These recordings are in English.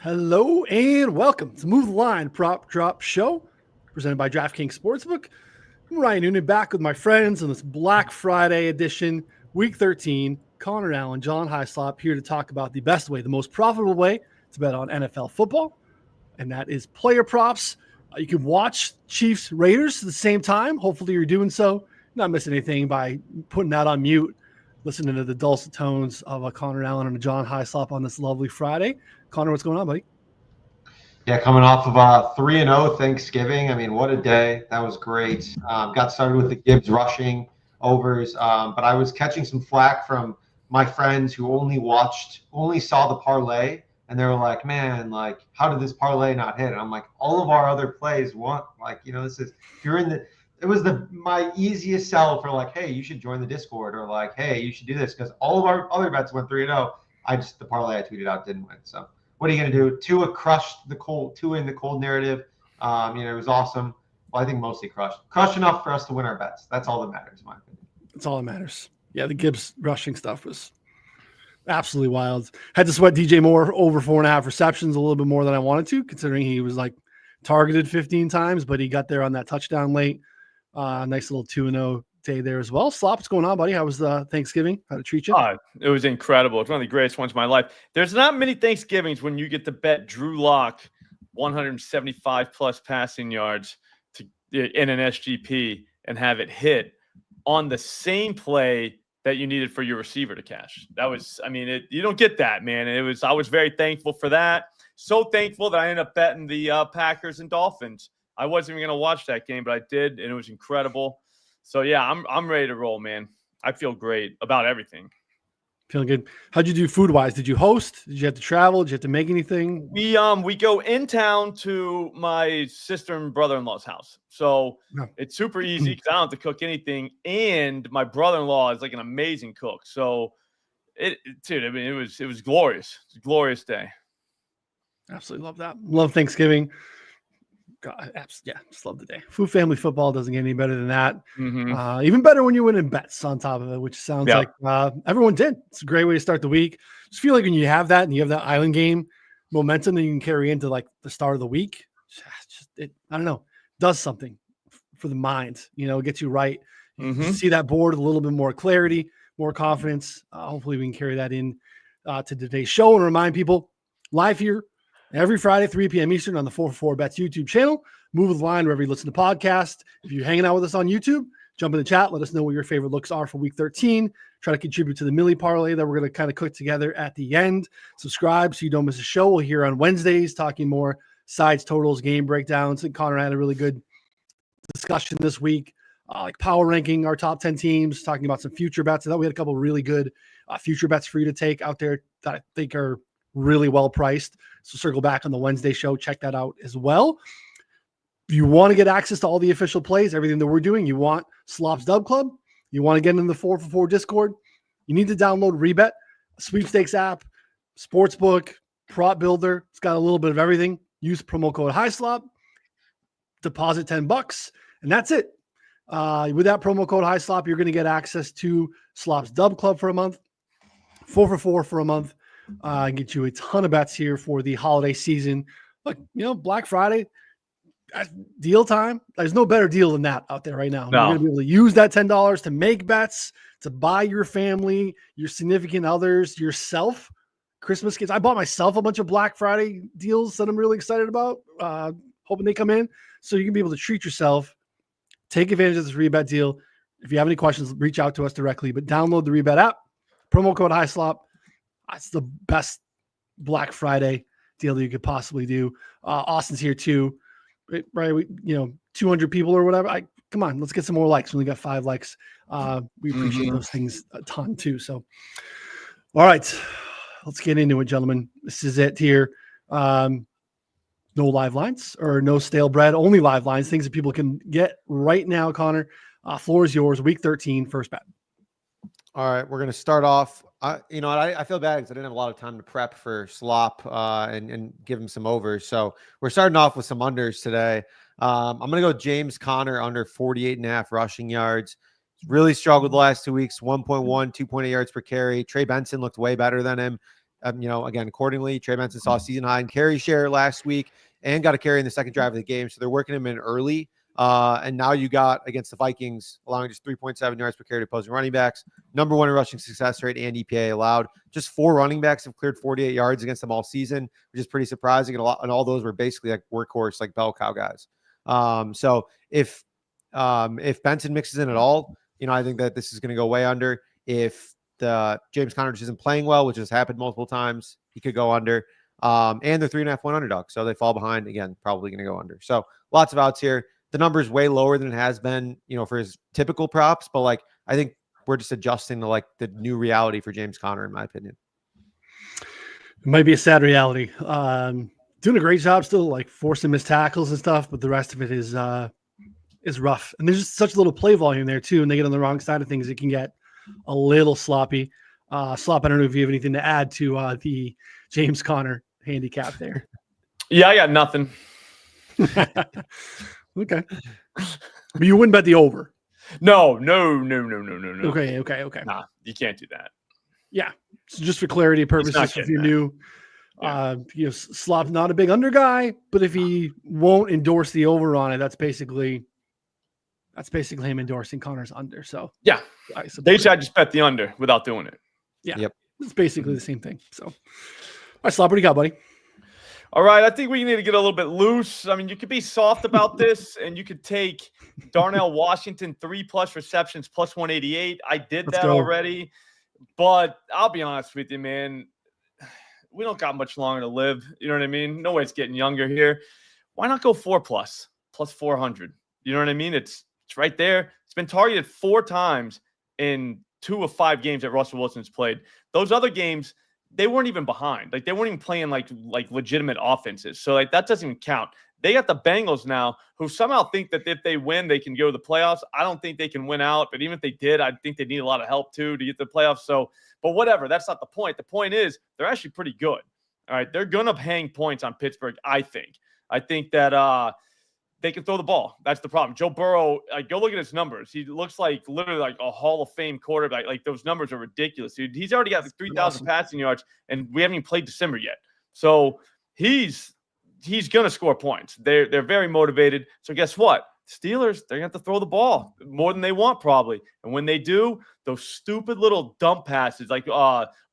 Hello and welcome to Move the Line Prop Drop Show, presented by DraftKings Sportsbook. I'm Ryan Noonan, back with my friends on this Black Friday edition, Week 13. Connor Allen, John Hyslop, here to talk about the best way, the most profitable way to bet on NFL football, and that is player props. You can watch Chiefs Raiders at the same time. Hopefully you're doing so, not missing anything by putting that on mute, listening to the dulcet tones of Connor Allen and John Hyslop on this lovely Friday. Connor, what's going on, buddy? Yeah, coming off of a 3-0 Thanksgiving. I mean, what a day. That was great. Got started with the Gibbs rushing overs, but I was catching some flack from my friends who only saw the parlay, and they were like, man, like, how did this parlay not hit? And I'm like, all of our other plays won. Like, this is, if you're in the, it was my easiest sell for like, hey, you should join the Discord, or like, hey, you should do this, because all of our other bets went 3-0. The parlay I tweeted out didn't win. So what are you going to do? Tua crushed the cold, Tua in the cold narrative. It was awesome. Well, I think mostly crushed enough for us to win our bets. That's all that matters, in my opinion. That's all that matters. Yeah, the Gibbs rushing stuff was absolutely wild. Had to sweat DJ Moore over 4.5 receptions, a little bit more than I wanted to, considering he was like targeted 15 times, but he got there on that touchdown late. Nice little 2-0 day there as well. Slop, what's going on, buddy? How was Thanksgiving? How'd it treat you? It was incredible. It's one of the greatest ones of my life. There's not many Thanksgivings when you get to bet Drew Lock 175 plus passing yards in an SGP and have it hit on the same play that you needed for your receiver to cash. That was, you don't get that, man. I was very thankful for that. So thankful that I ended up betting the Packers and Dolphins. I wasn't even going to watch that game, but I did, and it was incredible. So yeah, I'm ready to roll, man. I feel great about everything. Feeling good. How'd you do food wise? Did you host? Did you have to travel? Did you have to make anything? We go in town to my sister and brother-in-law's house. So It's super easy because I don't have to cook anything. And my brother-in-law is like an amazing cook. So it was glorious. It's a glorious day. Absolutely love that. Love Thanksgiving. God, yeah, just love the day. Food family football doesn't get any better than that. Mm-hmm. Even better when you win in bets on top of it, which sounds like everyone did. It's a great way to start the week. Just feel like when you have that and you have that island game momentum that you can carry into like the start of the week, I don't know, does something for the mind. It gets you right. You see that board with a little bit more clarity, more confidence. Hopefully we can carry that in to today's show and remind people live here every Friday, 3 p.m. Eastern on the 4for4 Bets YouTube channel. Move the line wherever you listen to podcasts. If you're hanging out with us on YouTube, jump in the chat. Let us know what your favorite looks are for Week 13. Try to contribute to the Millie Parlay that we're going to kind of cook together at the end. Subscribe so you don't miss a show. We'll hear on Wednesdays talking more sides, totals, game breakdowns. And Connor had a really good discussion this week, like power ranking our top 10 teams, talking about some future bets. I thought we had a couple of really good future bets for you to take out there that I think are really well priced. So circle back on the Wednesday show. Check that out as well. If you want to get access to all the official plays, everything that we're doing, you want Slop's Dub Club, you want to get in the 4for4 Discord, you need to download Rebet, a sweepstakes app, sportsbook, prop builder. It's got a little bit of everything. Use promo code HIGHSLOP, deposit $10, and that's it. With that promo code HIGHSLOP, you're going to get access to Slop's Dub Club for a month, 4for4 for a month. Get you a ton of bets here for the holiday season. Look, Black Friday, deal time. There's no better deal than that out there right now. No. You're going to be able to use that $10 to make bets, to buy your family, your significant others, yourself, Christmas gifts. I bought myself a bunch of Black Friday deals that I'm really excited about, hoping they come in. So you can be able to treat yourself, take advantage of this Rebet deal. If you have any questions, reach out to us directly, but download the Rebet app, promo code HIGHSLOP. That's the best Black Friday deal that you could possibly do. Austin's here too, right? 200 people or whatever. Come on, let's get some more likes. We only got 5 likes. We appreciate those things a ton too. So, all right, let's get into it, gentlemen. This is it here. No live lines or no stale bread, only live lines, things that people can get right now. Connor, floor is yours. Week 13, first bet. All right, we're going to start off. I feel bad because I didn't have a lot of time to prep for Slop and give him some overs. So we're starting off with some unders today. I'm going to go James Conner under 48.5 rushing yards. He's really struggled the last 2 weeks, 1.1, 2.8 yards per carry. Trey Benson looked way better than him. again, accordingly, Trey Benson saw season high in carry share last week and got a carry in the second drive of the game. So they're working him in early. And now you got against the Vikings, allowing just 3.7 yards per carry to opposing running backs. Number one in rushing success rate and EPA allowed. Just 4 running backs have cleared 48 yards against them all season, which is pretty surprising. And all those were basically like workhorse, like bell cow guys. So if Benson mixes in at all, I think that this is going to go way under. If the James Conner just isn't playing well, which has happened multiple times, he could go under. And they're 3.5-1 underdog, so they fall behind again, probably going to go under. So lots of outs here. The number is way lower than it has been, for his typical props, but like I think we're just adjusting to like the new reality for James Conner, in my opinion. It might be a sad reality. Doing a great job still, like forcing missed tackles and stuff, but the rest of it is rough. And there's just such little play volume there too, and they get on the wrong side of things, it can get a little sloppy. Slop, I don't know if you have anything to add to the James Conner handicap there. Yeah, I got nothing. Okay. But you wouldn't bet the over. No. Okay. Nah, you can't do that. Yeah. So just for clarity purposes, if you're new, Slop's not a big under guy, but if he won't endorse the over on it, that's basically him endorsing Connor's under. So yeah, they should just bet the under without doing it. Yeah. Yep. It's basically the same thing. So, all right, Slop, what do you got, buddy? All right, I think we need to get a little bit loose. I mean, you could be soft about this, and you could take Darnell Washington 3+ receptions plus 188. I did that already, but I'll be honest with you, man. We don't got much longer to live. You know what I mean? Nobody's getting younger here. Why not go 4+ plus 400? You know what I mean? It's right there. It's been targeted 4 times in 2 of 5 games that Russell Wilson's played. Those other games, they weren't even behind. Like, they weren't even playing like legitimate offenses. So, like, that doesn't even count. They got the Bengals now, who somehow think that if they win, they can go to the playoffs. I don't think they can win out. But even if they did, I think they need a lot of help, too, to get to the playoffs. So, but whatever. That's not the point. The point is they're actually pretty good. All right. They're going to hang points on Pittsburgh, I think. I think that they can throw the ball. That's the problem. Joe Burrow, go look at his numbers. He looks like literally like a Hall of Fame quarterback. Like, those numbers are ridiculous, dude. He's already got 3,000 passing yards, and we haven't even played December yet. So he's going to score points. They're very motivated. So guess what? Steelers, they're going to have to throw the ball more than they want probably. And when they do, those stupid little dump passes, like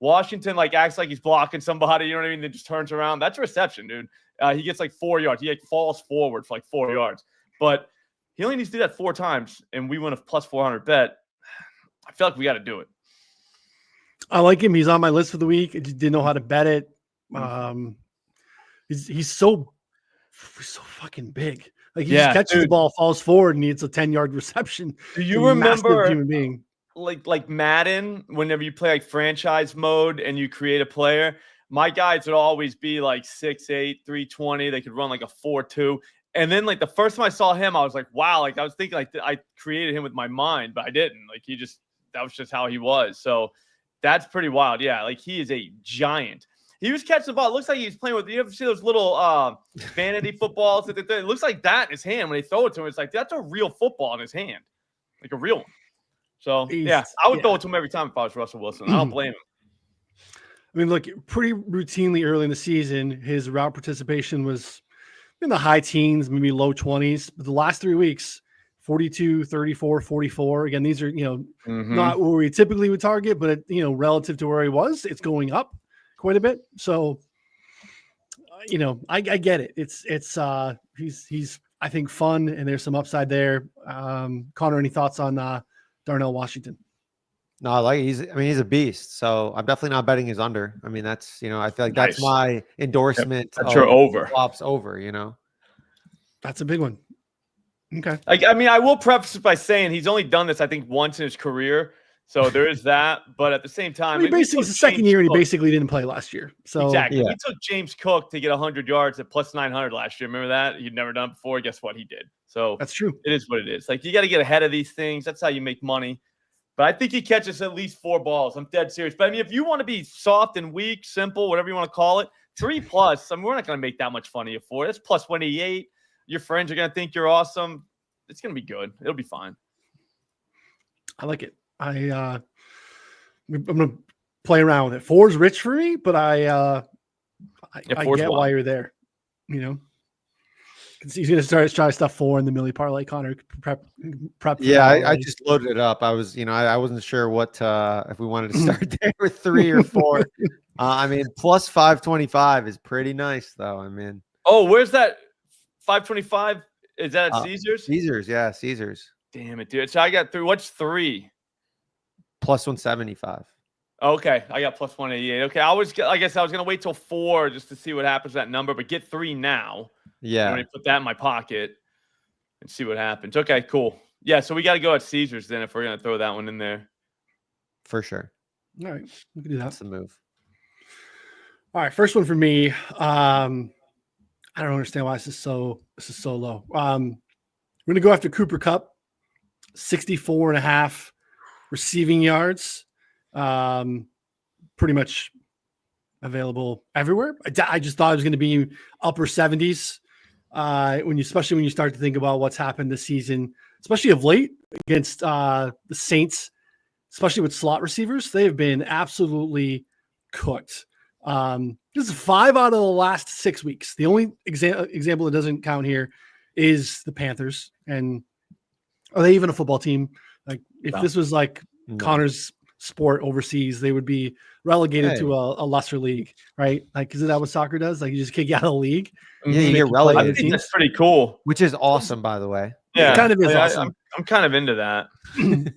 Washington acts like he's blocking somebody, you know what I mean? Then just turns around. That's a reception, dude. He gets 4 yards. He falls forward for 4 yards. But he only needs to do that 4 times, and we win a plus 400 bet. I feel like we got to do it. I like him. He's on my list for the week. I just didn't know how to bet it. He's so fucking big. Like, he just catches the ball, falls forward, and it's a 10-yard reception. Do you remember human being? Like Madden, whenever you play franchise mode and you create a player, my guys would always be 6'8", 320. They could run a 4.2. And then the first time I saw him, I was like, wow. I was thinking I created him with my mind, but I didn't. That was just how he was. So that's pretty wild. Yeah, he is a giant. He was catching the ball. It looks like he's playing with. You ever see those little vanity footballs? It looks like that in his hand when they throw it to him. It's that's a real football in his hand, a real one. So yeah, I would throw it to him every time if I was Russell Wilson. I don't blame him. I mean, look, pretty routinely early in the season, his route participation was in the high teens, maybe low 20s. But the last 3 weeks, 42, 34, 44. Again, these are not where we typically would target, but relative to where he was, it's going up quite a bit. So, I get it. It's he's I think fun, and there's some upside there. Connor, any thoughts on Darnell Washington? No, I like it. He's a beast. So I'm definitely not betting his under. I mean, that's I feel like that's my endorsement. That's your over. Flops over. That's a big one. Okay. I will preface it by saying he's only done this, I think, once in his career. So there is that, but at the same time, basically it's the second year, and he basically didn't play last year. So exactly, he took James Cook to get 100 yards at plus 900 last year. Remember that? He'd never done it before. Guess what? He did. So that's true. It is what it is. You got to get ahead of these things. That's how you make money. But I think he catches at least 4 balls. I'm dead serious. But if you want to be soft and weak, simple, whatever you want to call it, 3+. We're not going to make that much fun of you for it. It's plus 188. Your friends are going to think you're awesome. It's going to be good. It'll be fine. I like it. I'm going to play around with it. 4 is rich for me, but I get wild. why you're there. You know, he's going to try stuff 4 in the Millie parlay. Connor prep. Yeah, I just loaded it up. I was, I wasn't sure what if we wanted to start there with 3 or 4. I mean, plus 525 is pretty nice, though. I mean, oh, where's that 525? Is that at Caesars? Caesars, yeah, Caesars. Damn it, dude. So I got 3. What's 3? Plus 175. Okay, I got plus 188. Okay, I guess I was gonna wait till 4 just to see what happens to that number, but get 3 now. Yeah, I'm gonna put that in my pocket and see what happens. Okay, cool. Yeah, so we got to go at Caesars then if we're gonna throw that one in there. For sure. All right, we can do that. That's the move. All right, first one for me. I don't understand why this is so low. We're gonna go after Cooper Kupp, 64.5 receiving yards. Pretty much available everywhere. I just thought it was going to be upper 70s. Especially when you start to think about what's happened this season, especially of late against the Saints, especially with slot receivers, they have been absolutely cooked. This is 5 out of the last 6 weeks. The only example that doesn't count here is the Panthers. And are they even a football team? Like if this was like Connor's sport overseas, they would be relegated to a lesser league, right? Like, isn't that what soccer does? Like, you just kick you out of the league. Yeah, you get relegated. I think that's pretty cool. Which is awesome, by the way. Yeah, it kind of is awesome. I'm kind of into that.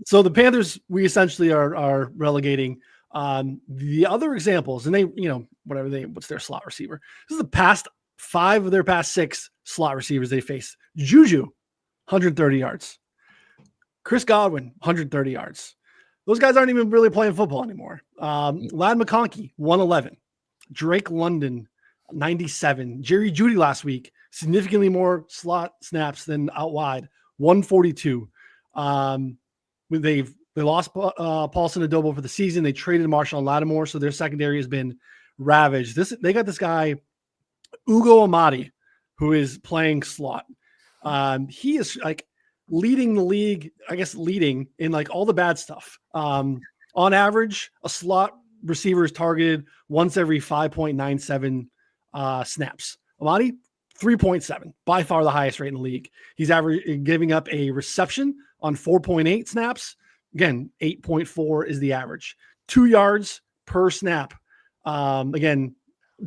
So the Panthers, we essentially are relegating. The other examples, and they, what's their slot receiver? This is the past 5 of their past 6 slot receivers they faced. Juju, 130 yards. Chris Godwin, 130 yards. Those guys aren't even really playing football anymore. Lad McConkey, 111. Drake London, 97. Jerry Jeudy last week, significantly more slot snaps than out wide, 142. They lost Paulson Adobo for the season. They traded Marshawn Lattimore, so their secondary has been ravaged. They got this guy, Ugo Amadi, who is playing slot. He is like leading the league, I guess, leading in like all the bad stuff. On average, a slot receiver is targeted once every 5.97 snaps. Amadi, 3.7, by far the highest rate in the league. He's giving up a reception on 4.8 snaps. Again, 8.4 is the average. 2 yards per snap. Again,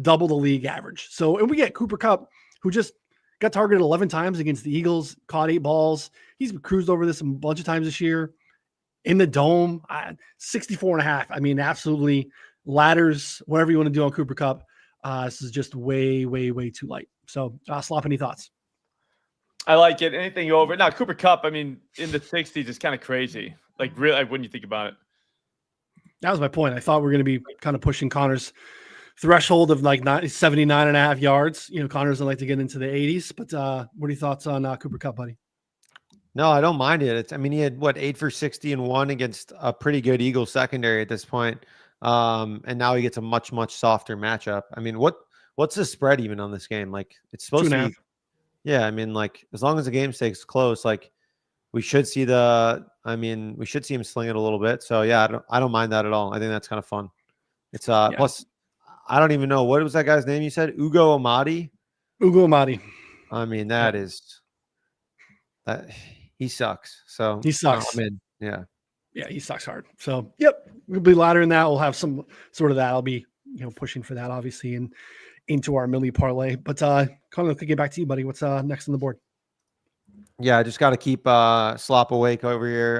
double the league average. So, and we get Cooper Kupp, who just got targeted 11 times against the Eagles, caught 8 balls. He's cruised over this a bunch of times this year. In the dome, 64.5. I mean, absolutely ladders, whatever you want to do on Cooper Kupp. This is just way, way, way too light. So, Slop, any thoughts? I like it. Anything over. Now, Cooper Kupp, I mean, in the 60s is kind of crazy. Like, really, when you think about it. That was my point. I thought we were going to be kind of pushing Connor's threshold of like 79.5 yards. Connor doesn't like to get into the 80s, but what are your thoughts on Cooper Kupp, buddy? No, I don't mind it. He had 8 for 60 and 1 against a pretty good Eagles secondary at this point. And now he gets a much, much softer matchup. I mean, what's the spread even on this game? Like, it's supposed to be, yeah. I mean, like, as long as the game stays close, like we should see we should see him sling it a little bit. So yeah, I don't mind that at all. I think that's kind of fun. It's plus, I don't even know, what was that guy's name you said? Ugo Amadi. I mean, that he sucks. So he sucks. Yeah, he sucks hard. So yep, we'll be louder in that. We'll have some sort of that. I'll be pushing for that obviously and into our Millie parlay. But Connor, could get back to you, buddy. What's next on the board? Yeah, I just got to keep Slop awake over here.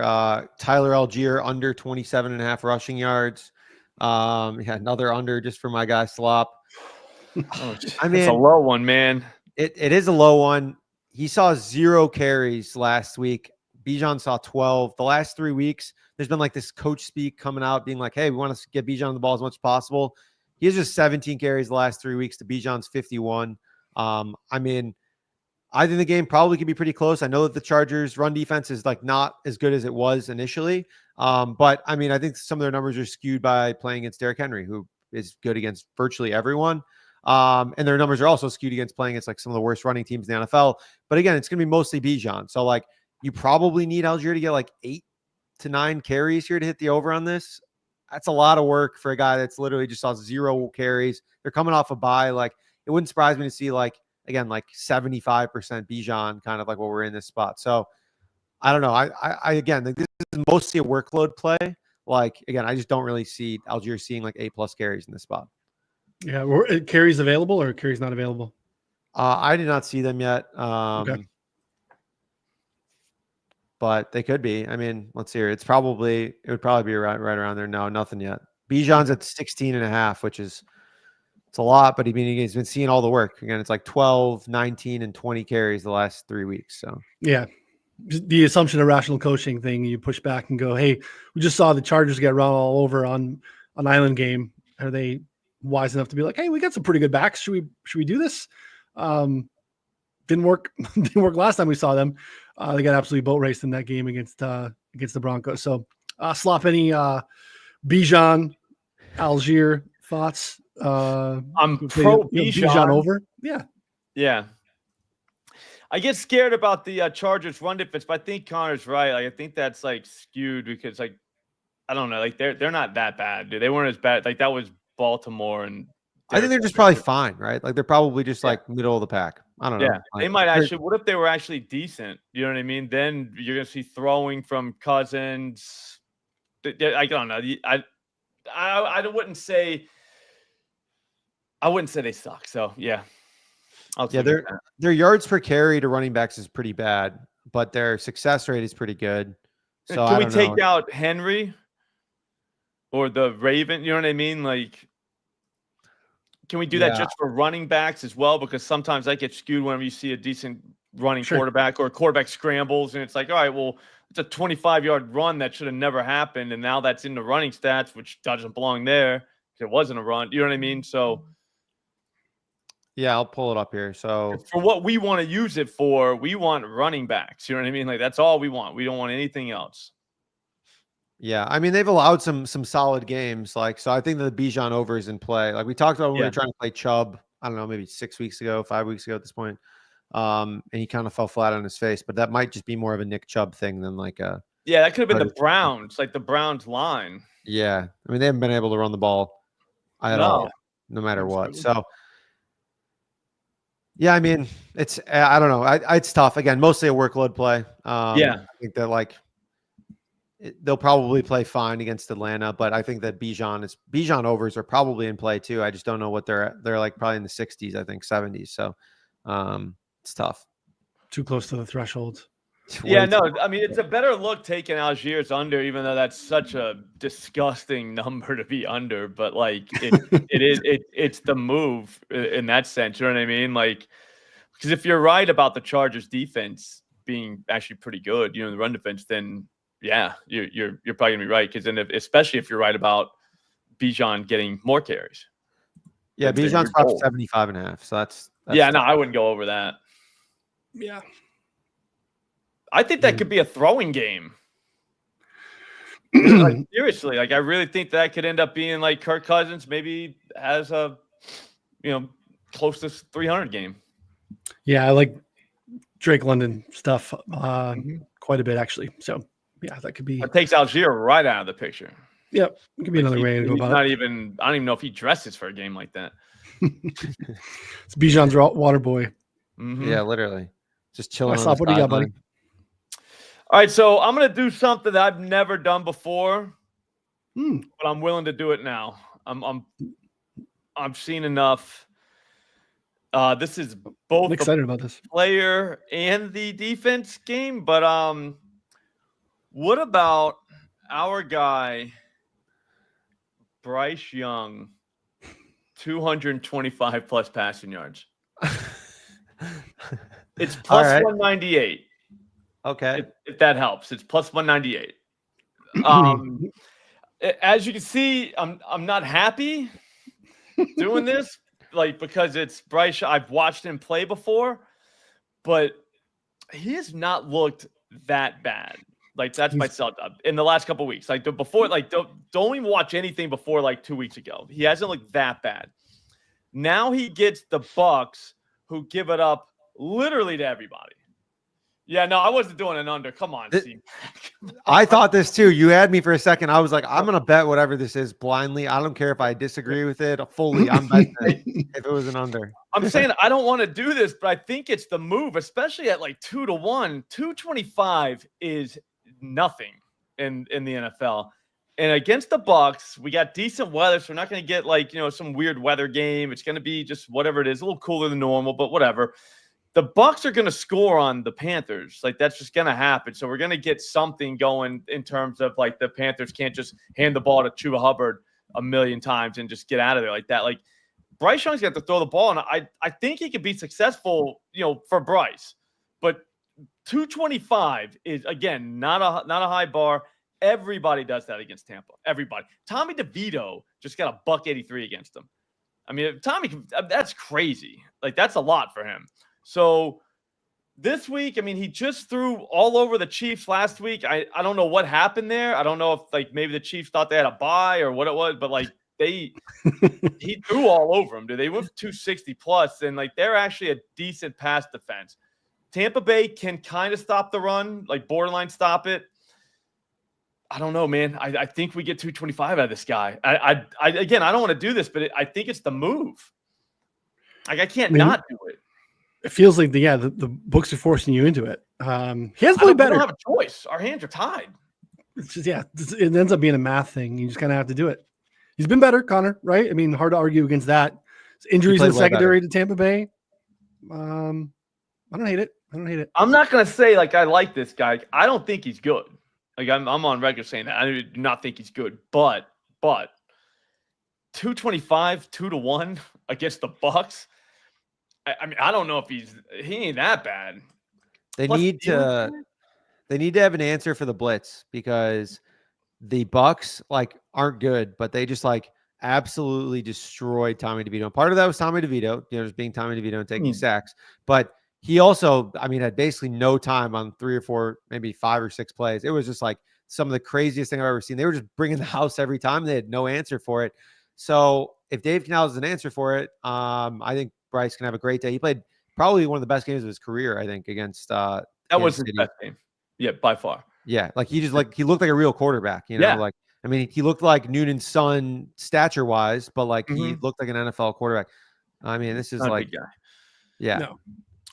Tyler Algier under 27.5 rushing yards. Another under just for my guy Slop. I mean, it's a low one, man. It is a low one. He saw 0 carries last week. Bijan saw 12. The last 3 weeks, there's been like this coach speak coming out being like, hey, we want to get Bijan the ball as much as possible. He has just 17 carries the last 3 weeks to Bijan's 51. I mean, I think the game probably could be pretty close. I know that the Chargers run defense is like not as good as it was initially. But I mean, I think some of their numbers are skewed by playing against Derrick Henry, who is good against virtually everyone. And their numbers are also skewed against playing against like some of the worst running teams in the NFL. But again, it's going to be mostly Bijan. So like you probably need Algier to get like 8 to 9 carries here to hit the over on this. that's a lot of work for a guy that's literally just saw 0 carries. They're coming off a bye. Like, it wouldn't surprise me to see, like, again, like 75% Bijan, kind of like what we're in this spot. So I don't know. I again, like, this is mostly a workload play. Like, again, I just don't really see Algier seeing like 8+ carries in this spot. Yeah, carries available or carries not available? I did not see them yet. Okay. But they could be. I mean, let's see here. It would probably be right around there. No, nothing yet. Bijan's at 16.5, which is, it's a lot, but he's been seeing all the work. Again, it's like 12, 19, and 20 carries the last 3 weeks. So yeah, the assumption of rational coaching thing, you push back and go, hey, we just saw the Chargers get run all over on an island game. Are they wise enough to be like, hey, we got some pretty good backs. Should we do this? Didn't work. Didn't work last time we saw them. They got absolutely boat raced in that game against the Broncos. So Slop, any Bijan, Algier thoughts? I'm pro Bijan over. Yeah. I get scared about the Chargers run defense, but I think Connor's right. Like, I think that's like skewed because, like, I don't know, like they're not that bad, dude. They weren't as bad. Like, that was Baltimore, and I think they're just probably fine, right? Like, they're probably just like middle of the pack. I don't know. Yeah, like, they might actually. What if they were actually decent? You know what I mean? Then you're gonna see throwing from Cousins. I don't know. I wouldn't say. I wouldn't say they suck. So yeah. Their yards per carry to running backs is pretty bad, but their success rate is pretty good. So can we take out Henry or the Raven? You know what I mean? Like, can we do that just for running backs as well? Because sometimes that gets skewed whenever you see a decent running quarterback or a quarterback scrambles, and it's like, all right, well, it's a 25-yard run that should have never happened, and now that's in the running stats, which doesn't belong there because it wasn't a run. You know what I mean? So. Yeah, I'll pull it up here. So for what we want to use it for, we want running backs. You know what I mean? Like, that's all we want. We don't want anything else. Yeah, I mean, they've allowed some solid games. Like, so I think the Bijan over is in play. Like we talked about when we were trying to play Chubb, I don't know, maybe 6 weeks ago, 5 weeks ago at this point. And he kind of fell flat on his face, but that might just be more of a Nick Chubb thing than like a. Yeah, that could have been the Browns, like the Browns line. Yeah, I mean, they haven't been able to run the ball at all, no matter what. So. Yeah, I mean, it's I don't know. It's tough. Again, mostly a workload play. I think that like they'll probably play fine against Atlanta, but I think that Bijan overs are probably in play too. I just don't know what they're like, probably in the 60s, I think 70s. So it's tough. Too close to the threshold. Yeah, no, I mean, it's a better look taking Algiers under, even though that's such a disgusting number to be under. But like, it's the move in that sense. You know what I mean? Like, because if you're right about the Chargers defense being actually pretty good, you know, the run defense, then yeah, you're probably gonna be right. Because then, especially if you're right about Bijan getting more carries. Yeah, Bijan's top 75.5. So that's yeah, no, I wouldn't go over that. Yeah. I think that could be a throwing game. Like, seriously, like I really think that could end up being like Kirk Cousins maybe has a, close to 300 game. Yeah, I like Drake London stuff quite a bit actually. So yeah, that could be. It takes Algier right out of the picture. Yep, it could be another way to go about it. I don't even know if he dresses for a game like that. It's Bijan's water boy. Mm-hmm. Yeah, literally, just chilling. What do you got, buddy? All right, so I'm going to do something that I've never done before, but I'm willing to do it now. I've seen enough. This is both I'm excited about this player and the defense game, but what about our guy Bryce Young, 225 plus passing yards? It's plus 198. Okay. If that helps. It's plus 198. As you can see, I'm not happy doing this, like, because it's Bryce. I've watched him play before, but he has not looked that bad. Like, that's my sell in the last couple of weeks. Like, before, like, don't even watch anything before like 2 weeks ago. He hasn't looked that bad. Now he gets the Bucks, who give it up literally to everybody. Yeah, no, I wasn't doing an under. Come on, Steve. I thought this too. You had me for a second. I was like, I'm gonna bet whatever this is blindly. I don't care if I disagree with it fully. I'm betting it if it was an under. I'm saying I don't want to do this, but I think it's the move, especially at like 2-1. 225 is nothing in the NFL. And against the Bucs, we got decent weather, so we're not going to get like, some weird weather game. It's going to be just whatever it is, a little cooler than normal, but whatever. The Bucs are going to score on the Panthers. Like, that's just going to happen. So we're going to get something going in terms of like the Panthers can't just hand the ball to Chuba Hubbard a million times and just get out of there like that. Like, Bryce Young's got to throw the ball, and I think he could be successful, for Bryce. But 225 is, again, not a high bar. Everybody does that against Tampa. Everybody. Tommy DeVito just got a $183 against him. I mean, that's crazy. Like, that's a lot for him. So this week, I mean, he just threw all over the Chiefs last week. I don't know what happened there. I don't know if like maybe the Chiefs thought they had a bye or what it was, but like he threw all over them, dude. They went 260 plus, and like they're actually a decent pass defense. Tampa Bay can kind of stop the run, like borderline stop it. I don't know, man. I think we get 225 out of this guy. Again, I don't want to do this, but I think it's the move. Like, I can't not do it. It feels like the books are forcing you into it. He has played better. We don't have a choice. Our hands are tied. It's just, it ends up being a math thing. You just kind of have to do it. He's been better, Connor, right? I mean, hard to argue against that. Injuries in the secondary to Tampa Bay. I don't hate it. I'm not going to say like I like this guy. I don't think he's good. Like I'm on record saying that. I do not think he's good. But 225, 2-1 against the Bucs. I mean, I don't know if he ain't that bad. They need to have an answer for the blitz because the Bucs like aren't good, but they just like absolutely destroyed Tommy DeVito. Part of that was Tommy DeVito, just being Tommy DeVito and taking sacks. But he also, I mean, had basically no time on 3 or 4, maybe 5 or 6 plays. It was just like some of the craziest thing I've ever seen. They were just bringing the house every time. They had no answer for it. So if Dave Canales is an answer for it, I think Bryce can have a great day. He played probably one of the best games of his career, I think, against that was his best game. Yeah, by far. Yeah, like he looked like a real quarterback, like I mean, he looked like Noonan's son stature wise, but like he looked like an NFL quarterback. I mean, this is like yeah. No.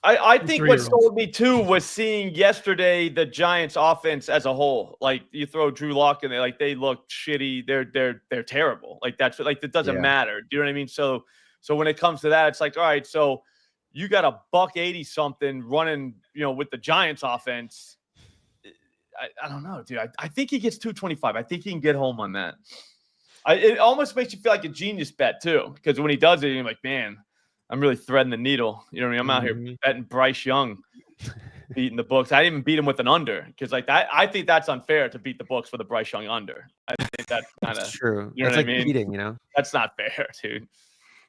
I think what sold me too was seeing yesterday the Giants offense as a whole. Like you throw Drew Lock in there, like they look shitty. They're terrible. Like that's like it doesn't matter. Do you know what I mean? So when it comes to that, it's like, all right, so you got a $180 something running, with the Giants offense. I don't know, dude. I think he gets 225. I think he can get home on that. It almost makes you feel like a genius bet too, because when he does it, you're like, man, I'm really threading the needle. You know what I mean? I'm out here betting Bryce Young, beating the books. I didn't even beat him with an under because, like, I think that's unfair to beat the books for the Bryce Young under. I think that's kind of true. You know that's what like I mean? Cheating, That's not fair, dude.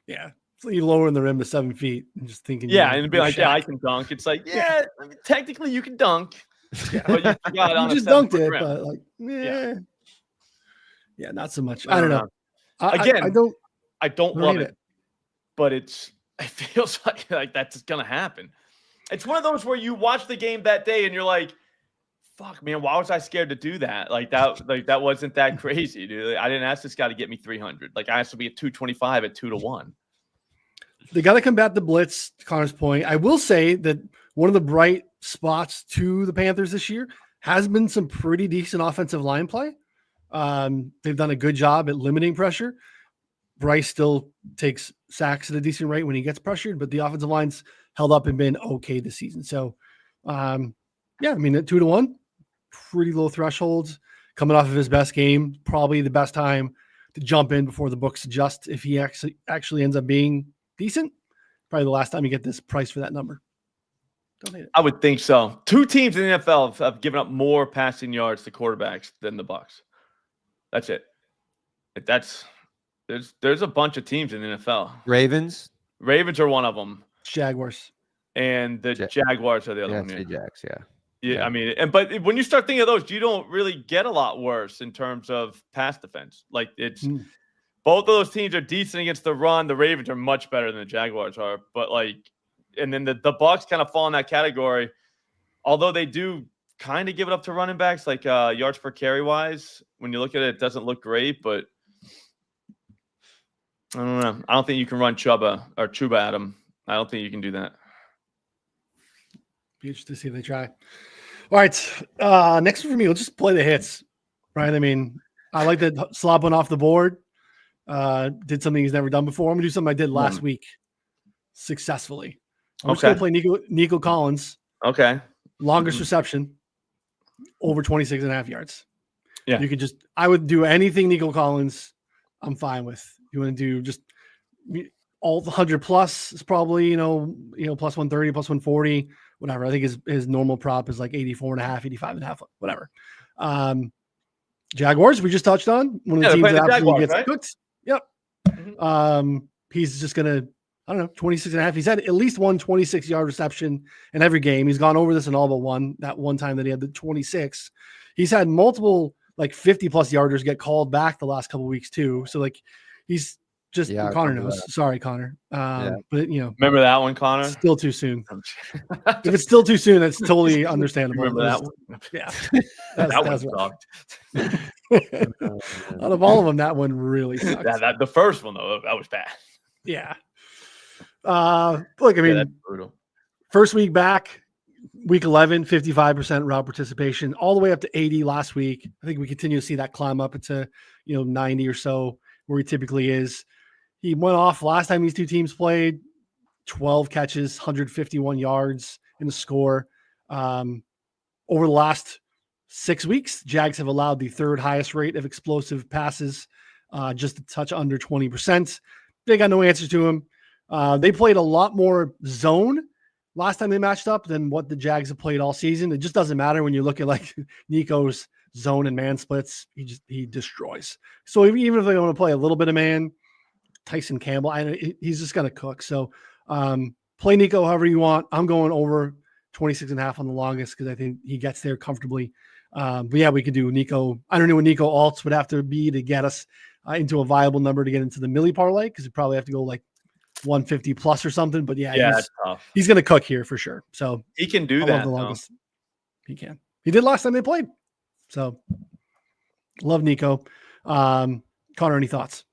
Yeah, so you lowering the rim to 7 feet and just thinking. Yeah, and be like, yeah, I can dunk. It's like, I mean, technically you can dunk. Yeah. But you got it on just dunked it, rim. But like, yeah, not so much. I don't know. I don't love it, but it feels like that's gonna happen. It's one of those where you watch the game that day and you're like, fuck, man, why was I scared to do that? Like that wasn't that crazy, dude. I didn't ask this guy to get me 300. Like I asked to be at 225 at 2-1. They got to combat the blitz, to Connor's point. I will say that one of the bright spots to the Panthers this year has been some pretty decent offensive line play. They've done a good job at limiting pressure. Bryce still takes sacks at a decent rate when he gets pressured, but the offensive line's held up and been okay this season. So, I mean, at 2-1, pretty low thresholds coming off of his best game, probably the best time to jump in before the books adjust. If he actually ends up being decent, probably the last time you get this price for that number. Don't hate it. I would think so. 2 teams in the NFL have given up more passing yards to quarterbacks than the Bucs. That's it. There's a bunch of teams in the NFL. Ravens are one of them. Jaguars. And the Jaguars are the other one. The Jags, Yeah, I mean, but when you start thinking of those, you don't really get a lot worse in terms of pass defense. Like both of those teams are decent against the run. The Ravens are much better than the Jaguars are, but like, and then the Bucs kind of fall in that category. although they do kind of give it up to running backs, like yards per carry wise. When you look at it, it doesn't look great, but I don't know. I don't think you can run Chuba at him. I don't think you can do that. Be interested to see if they try. All right. Next one for me, we'll just play the hits, right? I mean, I like that slop one off the board. Did something he's never done before. I'm going to do something I did last week successfully. I'm just going to play Nico Collins. Okay. Longest reception, over 26.5 yards. Yeah. You could I would do anything Nico Collins I'm fine with. You want to do just all the 100 plus is probably, plus 130, plus 140, whatever. I think his normal prop is like 84.5, 85.5, whatever. Jaguars, we just touched on. One of the teams that absolutely gets cooked. Yep. Mm-hmm. He's just going to, 26.5. He's had at least one 26-yard reception in every game. He's gone over this in all but one, that one time that he had the 26. He's had multiple 50-plus yarders get called back the last couple of weeks too. So he's just Connor knows. That. Sorry, Connor. But remember that one, Connor? Still too soon. If it's still too soon, that's totally understandable. Remember that one? Yeah, that one sucked. Out of all of them, that one really sucked. The first one though, that was bad. Yeah. Look, I mean, that's brutal. First week back, week 11, 55% route participation, all the way up to 80 last week. I think we continue to see that climb up into 90 or so where he typically is. He went off last time these two teams played, 12 catches, 151 yards in the score. Over the last 6 weeks, Jags have allowed the third highest rate of explosive passes, just a touch under 20%. They got no answers to him. They played a lot more zone last time they matched up than what the Jags have played all season. It just doesn't matter when you look at Nico's zone and man splits. He destroys. So even if they want to play a little bit of man, Tyson Campbell, he's just going to cook. So play Nico however you want. I'm going over 26.5 on the longest because I think he gets there comfortably. But yeah, we could do Nico. I don't know what Nico alts would have to be to get us into a viable number to get into the Millie parlay because we probably have to go 150 plus or something. But yeah, he's going to cook here for sure. So he can do that. The longest. He can. He did last time they played. So love Nico. Connor, any thoughts?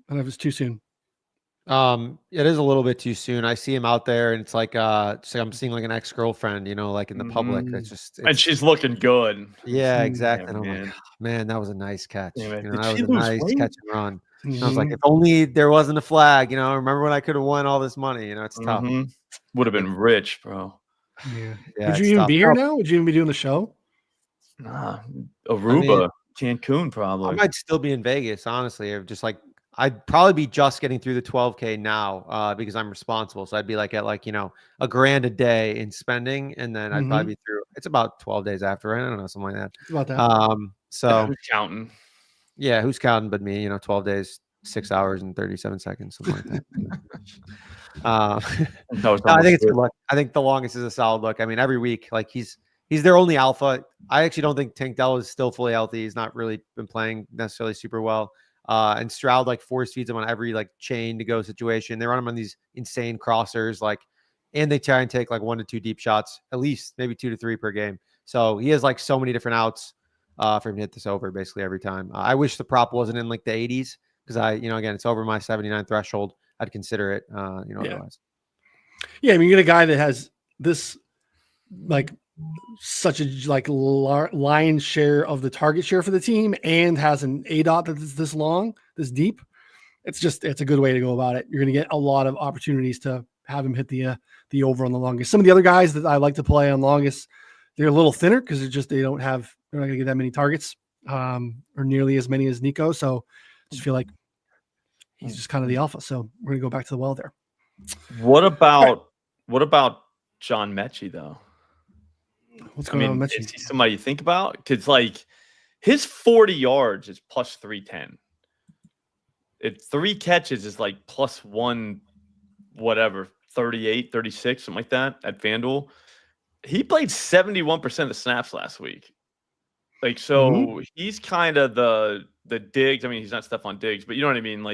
I don't know if it's too soon. It is a little bit too soon. I see him out there and it's like I'm seeing an ex-girlfriend, in the public. And she's looking good. Yeah, exactly. And I'm like, man, that was a nice catch. That was a nice catch and run. Mm-hmm. I was like, if only there wasn't a flag, remember when I could have won all this money, it's tough. Would have been rich, bro. Yeah. Would you even be here now? Would you even be doing the show? Nah, Aruba, Cancun, probably. I might still be in Vegas, honestly. I'd probably be just getting through the 12K now because I'm responsible. So I'd be at $1,000 a day in spending. And then I'd probably be through. It's about 12 days after, right? I don't know, something like that. It's about that. So who's counting? Yeah, who's counting but me? 12 days, 6 hours and 37 seconds, something like that. I think it's good luck. I think the longest is a solid look. I mean, every week, he's their only alpha. I actually don't think Tank Dell is still fully healthy. He's not really been playing necessarily super well. And Stroud force feeds him on every chain to go situation. They run him on these insane crossers, and they try and take 1 to 2 deep shots, at least maybe 2 to 3 per game. So he has so many different outs for him to hit this over basically every time. I wish the prop wasn't in the 80s because again, it's over my 79 threshold. I'd consider it, otherwise. Yeah. I mean, you get a guy that has this such a lion's share of the target share for the team and has an ADOT that's this long, this deep. It's a good way to go about it. You're going to get a lot of opportunities to have him hit the over on the longest. Some of the other guys that I like to play on longest, they're a little thinner because they're not going to get that many targets or nearly as many as Nico. So I just feel like he's just kind of the alpha. So we're going to go back to the well there. What about John Mechie though? What's going on with Mechie? Is he somebody you think about? Because his 40 yards is plus 310. 3 catches is plus 1, whatever, 38, 36, something like that at FanDuel. He played 71% of the snaps last week. He's kind of the Diggs. I mean, he's not Stephon Diggs, but you know what I mean?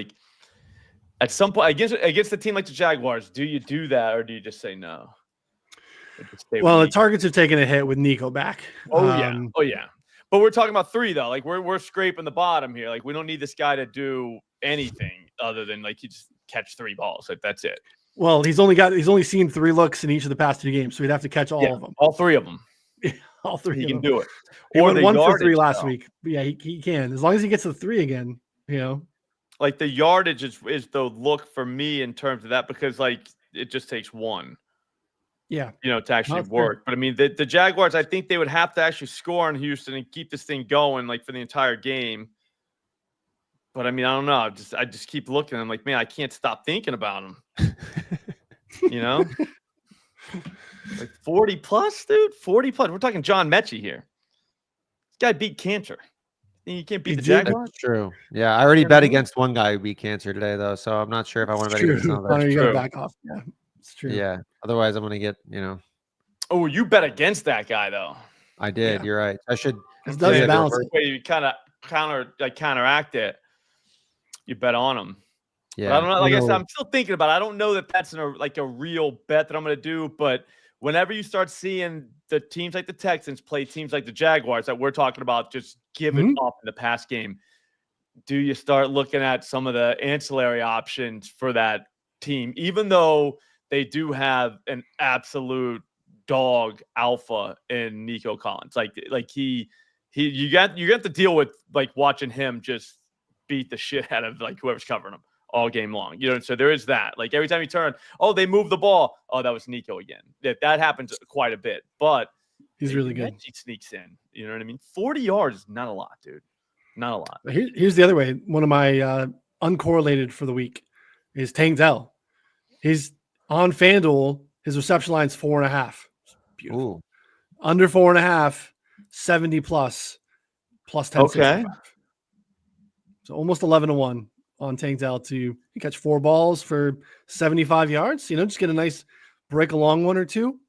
At some point against a team like the Jaguars, do you do that or do you just say no? Well, the targets have taken a hit with Nico back. Oh yeah. But we're talking about 3 though. Like we're scraping the bottom here. Like we don't need this guy to do anything other than like he just catch 3 balls. Like that's it. Well, he's only seen 3 looks in each of the past 2 games, so he'd have to catch all of them. All 3 of them. All 3. He can do it. He went 1 for 3 last week. Yeah, he can as long as he gets the 3 again. Like the yardage is the look for me in terms of that because like it just takes 1. Yeah, to actually work. Fair. But I mean, the Jaguars, I think they would have to actually score in Houston and keep this thing going like for the entire game. But I mean, I don't know. I just keep looking. I'm like, man, I can't stop thinking about them. Like 40 plus, dude. 40 plus. We're talking John Mechie here. This guy beat cancer. You can't beat the Jaguars. That's true. Yeah, I already bet against one guy who beat cancer today, though. So I'm not sure if I want to bet against another. You got to back off. Yeah, it's true. Yeah. Otherwise, I'm going to get, Oh, you bet against that guy, though. I did. Yeah. You're right. I should. It does balance it. You kind of counteract it. You bet on him. Yeah. But I don't know. Like I said, I'm still thinking about it. I don't know that that's a real bet that I'm going to do. But whenever you start seeing the teams like the Texans play teams like the Jaguars that we're talking about just giving up in the pass game, do you start looking at some of the ancillary options for that team, even though they do have an absolute dog alpha in Nico Collins. Like you got to deal with like watching him just beat the shit out of like whoever's covering him all game long. So there is that. Like every time you turn, they move the ball. Oh, that was Nico again. That happens quite a bit, but he's really good. He sneaks in. You know what I mean? 40 yards is not a lot, dude. Not a lot. Here's the other way. One of my uncorrelated for the week is Tank Dell. He's on FanDuel. His reception line's 4.5. Beautiful. Ooh. Under 4.5, 70 plus 1065. Okay. So almost 11-1 on Tank Dell to catch 4 balls for 75 yards. Just get a nice break along 1 or 2.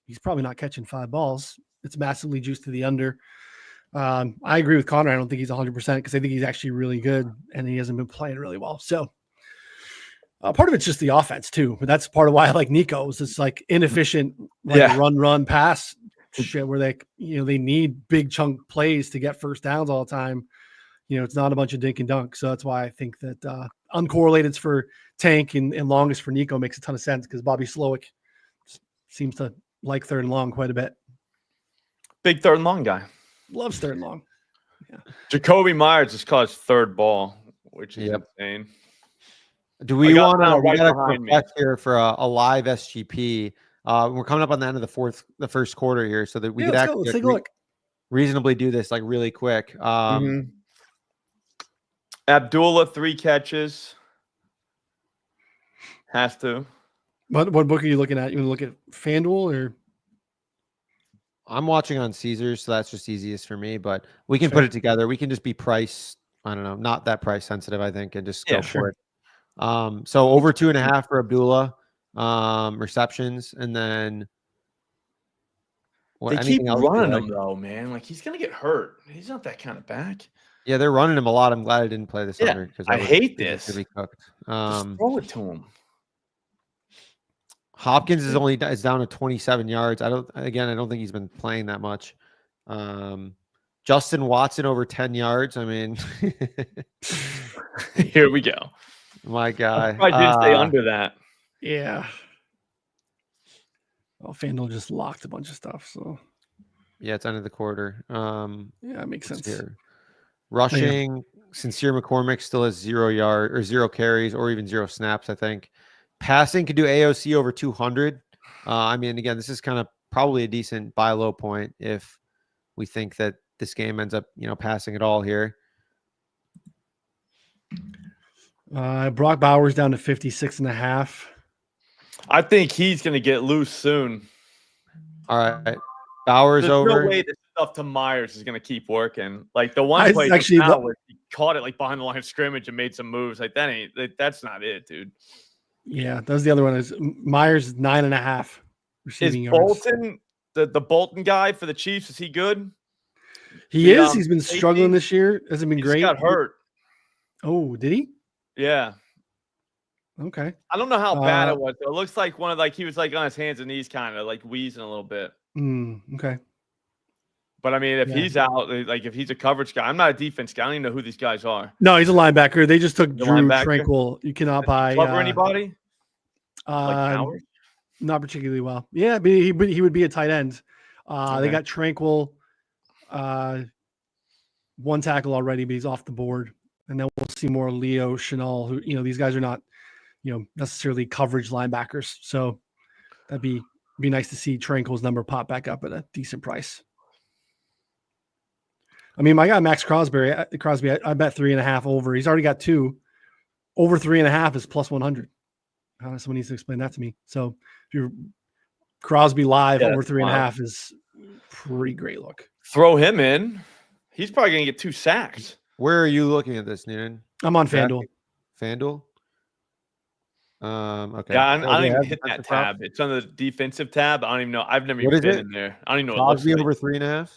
He's probably not catching 5 balls. It's massively juiced to the under. I agree with Connor. I don't think he's 100% because I think he's actually really good and he hasn't been playing really well. So part of it's just the offense too, but that's part of why I like Nico. Is it's like inefficient, run pass shit where they need big chunk plays to get first downs all the time. It's not a bunch of dink and dunk. So that's why I think that uncorrelated's for Tank and longest for Nico makes a ton of sense because Bobby Slowick seems to like 3rd and long quite a bit. Big 3rd and long guy. Loves 3rd and long. Yeah. Jacoby Myers just caught his 3rd ball, which is insane. Do we want to request here for a live SGP? We're coming up on the end of the first quarter here, so that we could actually take a look. Reasonably do this like really quick. Abdullah 3 catches. Has to. What book are you looking at? You want to look at FanDuel or? I'm watching on Caesars, so that's just easiest for me. But we can put it together. We can just be price. I don't know, not that price sensitive, I think, and just go for it. So over 2.5 for Abdullah receptions, and then they keep running him though, man. Like he's gonna get hurt. He's not that kind of back. Yeah, they're running him a lot. I'm glad I didn't play this under because I hate this. Be cooked. Just throw it to him. Hopkins is down to 27 yards. I don't think he's been playing that much. Justin Watson over 10 yards. I mean, here we go. My guy. I didn't stay under that. Yeah. Well, FanDuel just locked a bunch of stuff. So yeah, it's end of the quarter. It makes sense. Here. Rushing, Sincere McCormick still has 0 carries or even 0 snaps, I think. Passing could do AOC over 200. I mean, again, this is kind of probably a decent buy low point if we think that this game ends up, passing it all here. Brock Bowers down to 56.5. I think he's going to get loose soon. All right. Bowers There's over. No way this stuff to Myers is going to keep working. Like the one play he caught it like behind the line of scrimmage and made some moves. Like that's not it, dude. Yeah, that's the other one. Is Myers 9.5 receiving yards. Bolton the Bolton guy for the Chiefs? Is he good? He is. He's been struggling this year. Hasn't been great. He got hurt. Oh, did he? Yeah. Okay. I don't know how bad it was. It looks like he was like on his hands and knees, kind of like wheezing a little bit. Okay. But I mean, if he's out, like if he's a coverage guy, I'm not a defense guy. I don't even know who these guys are. No, he's a linebacker. They just took Drew Tranquil. You cannot buy cover anybody. Like not particularly well. Yeah, but he would be a tight end. They got Tranquil, one tackle already, but he's off the board. And then we'll see more Leo, Chanel, who, these guys are not, necessarily coverage linebackers. So that'd be nice to see Tranquil's number pop back up at a decent price. I mean, my guy Max Crosby, I bet 3.5 over. He's already got 2. Over 3.5 is plus 100. Someone needs to explain that to me. So if you're Crosby live over 3.5 is pretty great look. Throw him in. He's probably gonna get 2 sacks. Where are you looking at this, Noonan? I'm on FanDuel. FanDuel. Okay. Yeah, I don't even hit that tab. It's on the defensive tab. I don't even know. I've never even been in there. I don't even know what it looks like. Over 3.5.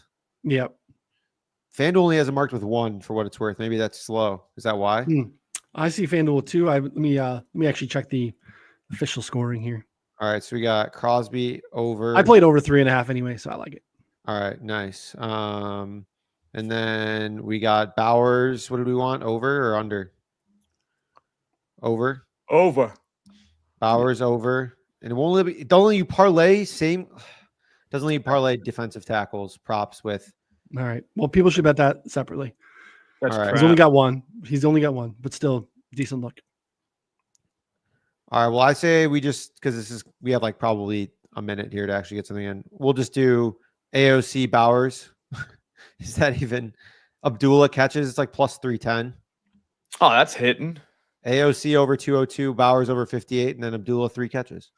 Yep. FanDuel only has it marked with 1 for what it's worth. Maybe that's slow. Is that why? I see FanDuel 2. Let me actually check the official scoring here. All right, so we got Crosby over. I played over 3.5 anyway, so I like it. All right, nice. And then we got Bowers. What did we want? Over or under? Over. Bowers over. And it won't let don't let you parlay doesn't let you parlay defensive tackles props with. All right. Well, people should bet that separately. That's He's only got one. But still decent look. All right. Well, I say we just, because we have like probably a minute here to actually get something in. We'll just do AOC Bowers. Is that even Abdullah catches? It's like plus 310. Oh, that's hitting. AOC over 202, Bowers over 58, and then Abdullah 3 catches.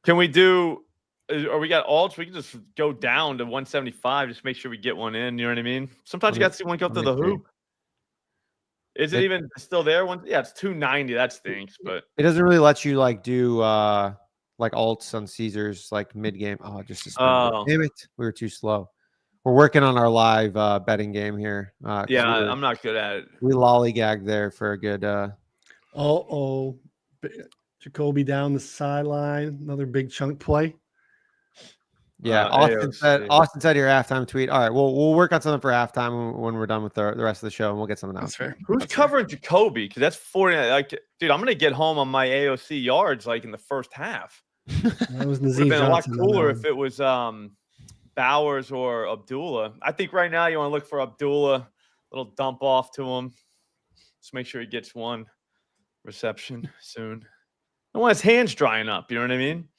Can we do, or we got alts? We can just go down to 175, just make sure we get one in. You know what I mean? Sometimes you got to see one go through the hoop. Is it even still there? Yeah, it's 290. That stinks, but it doesn't really let you like do like alts on Caesars like mid game. Oh, just suspended. Damn it, we were too slow. We're working on our live betting game here. I'm not good at it. We lollygagged there for a good. Jacoby down the sideline, another big chunk play. Yeah, Austin said your halftime tweet. All right, we'll work on something for halftime when we're done with the rest of the show, and we'll get something else. That's fair. Who's covering Jacoby? Because that's 40. Like, dude, I'm gonna get home on my AOC yards like in the first half. That was Would have been a lot cooler if it was Bowers or Abdullah. I think right now you want to look for Abdullah. Little dump off to him. Just make sure he gets one reception soon. I want his hands drying up. You know what I mean?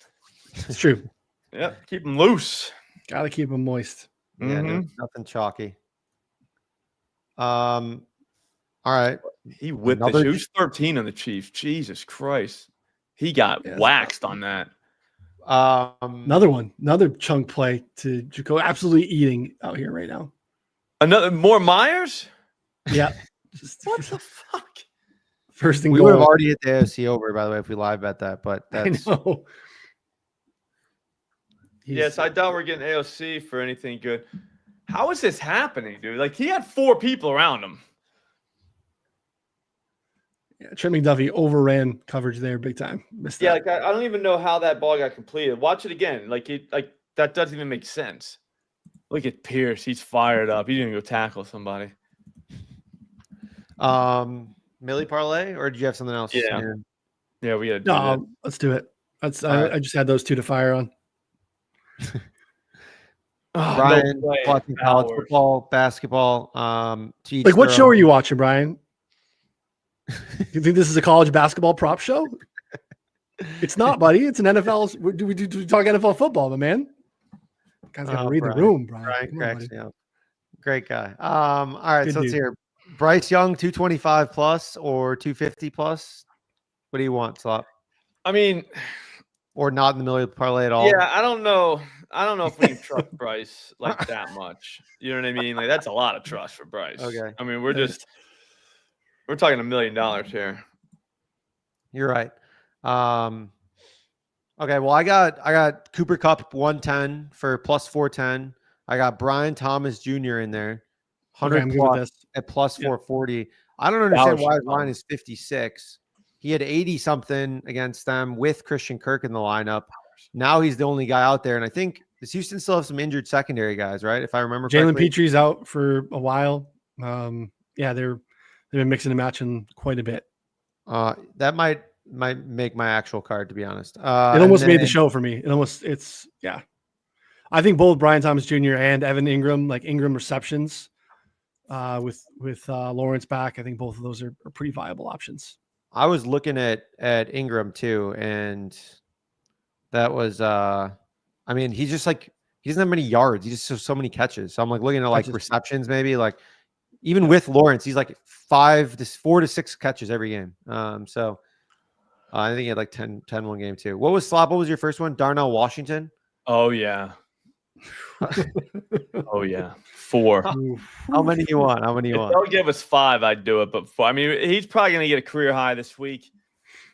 It's true. Yeah, keep them loose. Got to keep them moist. Yeah, nothing chalky. All right. He whipped the shoes. 13 on the Chiefs. Jesus Christ. He got waxed on that. Another chunk play to Jacoby. Absolutely eating out here right now. Another more Myers? Yeah. What the fuck? First thing we would have already hit the AFC over, by the way, if we live bet that, but that's I know. Yes, I doubt we're getting AOC for anything good. How is this happening, dude? Like, he had 4 people around him. Yeah, Trent McDuffie overran coverage there big time. Missed that. Like I don't even know how that ball got completed. Watch it again. Like that doesn't even make sense. Look at Pierce. He's fired up. He's gonna go tackle somebody. Millie parlay, or did you have something else? Yeah, we had. No, let's do it. I just had those 2 to fire on. Brian, watching college football, basketball. Like, what show are you watching, Brian? You think this is a college basketball prop show? It's not, buddy. It's an NFL. We talk NFL football, my man. Guy's got to read the room, Brian. Brian cracks me up. Great guy. All right, good so let's hear Bryce Young 225 plus or 250 plus. What do you want, Slop? I mean, or not in the middle of the parlay at all. Yeah, I don't know if we can trust Bryce like that much. You know what I mean? Like, that's a lot of trust for Bryce. Okay. I mean, we're talking $1 million here. You're right. Okay, well, I got Cooper Kupp 110 for plus 410. I got Brian Thomas Jr. in there, 100 plus at plus 440. I don't understand why his line is 56. He had 80 something against them with Christian Kirk in the lineup. Now he's the only guy out there, and I think does Houston still have some injured secondary guys, right? If I remember, Jalen correctly? Petrie's out for a while. Yeah, they've been mixing and matching quite a bit. That might make my actual card, to be honest. It almost made the show for me. Yeah. I think both Brian Thomas Jr. and Evan Ingram, like Ingram receptions, with Lawrence back, I think both of those are pretty viable options. I was looking at Ingram too, and that was I mean, he's just like he doesn't have many yards. He just has so many catches. So I'm like looking at like receptions, maybe like even with Lawrence, he's like 4 to 6 catches every game. So I think he had like 10 one game too. What was your first one? Darnell Washington? Oh yeah. Oh yeah. 4. How many you want? If they'll give us 5, I'd do it. But 4, I mean, he's probably going to get a career high this week.